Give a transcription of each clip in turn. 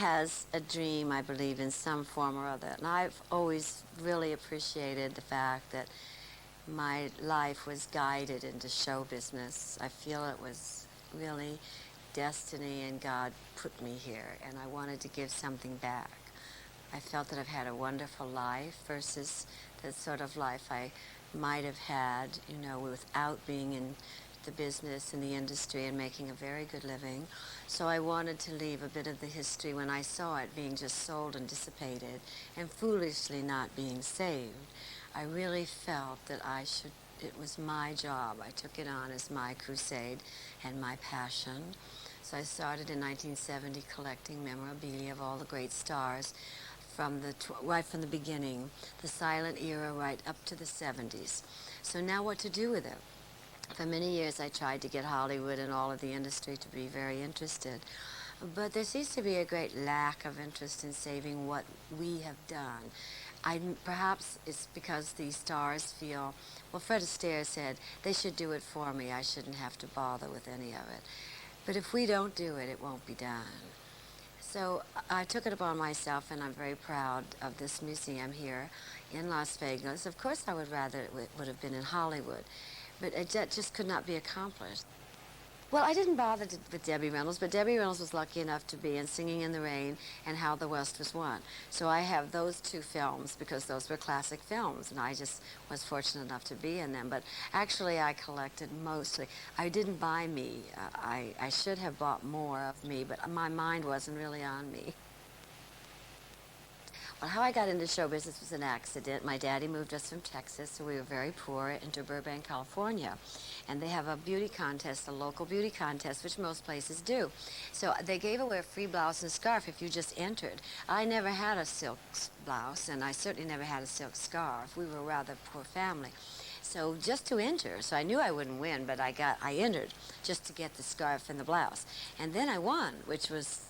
has a dream, I believe, in some form or other. And I've always really appreciated the fact that my life was guided into show business. I feel it was really destiny, and God put me here, and I wanted to give something back. I felt that I've had a wonderful life versus the sort of life I might have had, you know, without being in the business and the industry and making a very good living. So I wanted to leave a bit of the history when I saw it being just sold and dissipated and foolishly not being saved. I really felt that it was my job. I took it on as my crusade and my passion. So I started in 1970 collecting memorabilia of all the great stars right from the beginning, the silent era right up to the 70s. So now what to do with it? For many years I tried to get Hollywood and all of the industry to be very interested. But there seems to be a great lack of interest in saving what we have done. Perhaps it's because the stars feel, well, Fred Astaire said, they should do it for me. I shouldn't have to bother with any of it. But if we don't do it, it won't be done. So I took it upon myself, and I'm very proud of this museum here in Las Vegas. Of course, I would rather it would have been in Hollywood, but that just could not be accomplished. Well, I didn't bother with Debbie Reynolds, but Debbie Reynolds was lucky enough to be in Singing in the Rain and How the West Was Won. So I have those two films because those were classic films, and I just was fortunate enough to be in them. But actually, I collected mostly. I didn't buy me. I should have bought more of me, but my mind wasn't really on me. Well, how I got into show business was an accident. My daddy moved us from Texas, so we were very poor, into Burbank, California. And they have a beauty contest, a local beauty contest, which most places do. So they gave away a free blouse and scarf if you just entered. I never had a silk blouse, and I certainly never had a silk scarf. We were a rather poor family. So just to enter, so I knew I wouldn't win, but I entered just to get the scarf and the blouse. And then I won, which was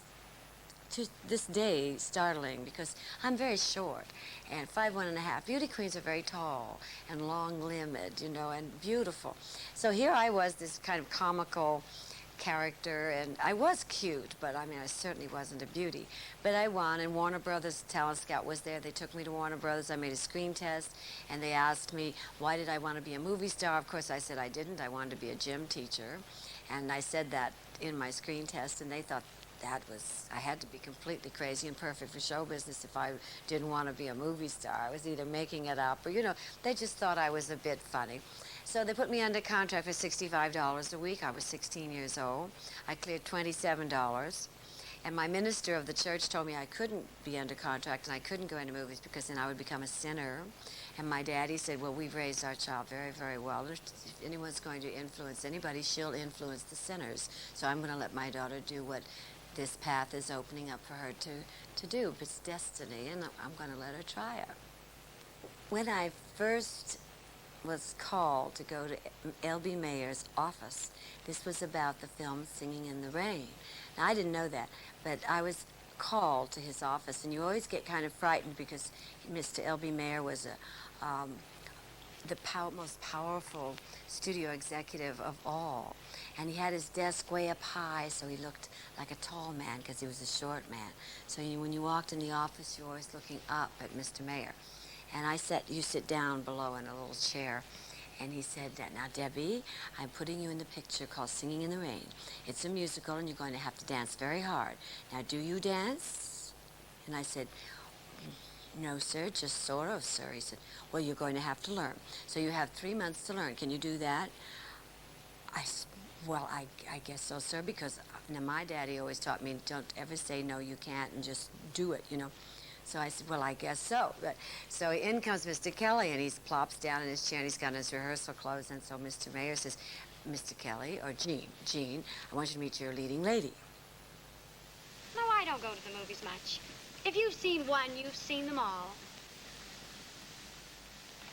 to this day startling because I'm very short and 5'1½". Beauty queens are very tall and long-limbed, you know, and beautiful. So here I was, this kind of comical character, and I was cute, but I mean, I certainly wasn't a beauty. But I won, and Warner Brothers Talent Scout was there. They took me to Warner Brothers. I made a screen test, and they asked me, why did I want to be a movie star? Of course, I said I didn't. I wanted to be a gym teacher, and I said that in my screen test, and they thought I had to be completely crazy and perfect for show business if I didn't want to be a movie star. I was either making it up or, you know, they just thought I was a bit funny. So they put me under contract for $65 a week. I was 16 years old. I cleared $27. And my minister of the church told me I couldn't be under contract and I couldn't go into movies because then I would become a sinner. And my daddy said, well, we've raised our child very, very well. If anyone's going to influence anybody, she'll influence the sinners. So I'm going to let my daughter do what this path is opening up for her to do. It's destiny, and I'm going to let her try it. When I first was called to go to L.B. Mayer's office, this was about the film Singing in the Rain. Now, I didn't know that, but I was called to his office, and you always get kind of frightened because Mr. L.B. Mayer was the most powerful studio executive of all. And he had his desk way up high, so he looked like a tall man because he was a short man. So when you walked in the office, you were always looking up at Mr. Mayer. And you sit down below in a little chair. And he said, now, Debbie, I'm putting you in the picture called Singing in the Rain. It's a musical, and you're going to have to dance very hard. Now, do you dance? And I said, no, sir, just sort of, sir. He said, well, you're going to have to learn. So you have 3 months to learn. Can you do that? Well, I guess so, sir, because now my daddy always taught me, don't ever say no, you can't, and just do it, you know. So I said, well, I guess so. So in comes Mr. Kelly, and he plops down in his chair, and he's got his rehearsal clothes, and so Mr. Mayer says, Mr. Kelly, or Jean, I want you to meet your leading lady. No, I don't go to the movies much. If you've seen one, you've seen them all.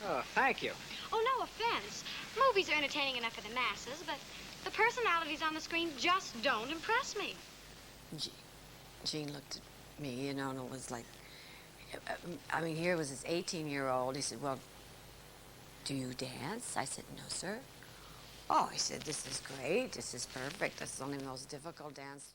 Oh, thank you. Oh, no offense. Movies are entertaining enough for the masses, but the personalities on the screen just don't impress me. Jean looked at me, you know, and it was like, I mean, here was this 18-year-old. He said, well, do you dance? I said, no, sir. Oh, he said, this is great. This is perfect. This is only the most difficult dance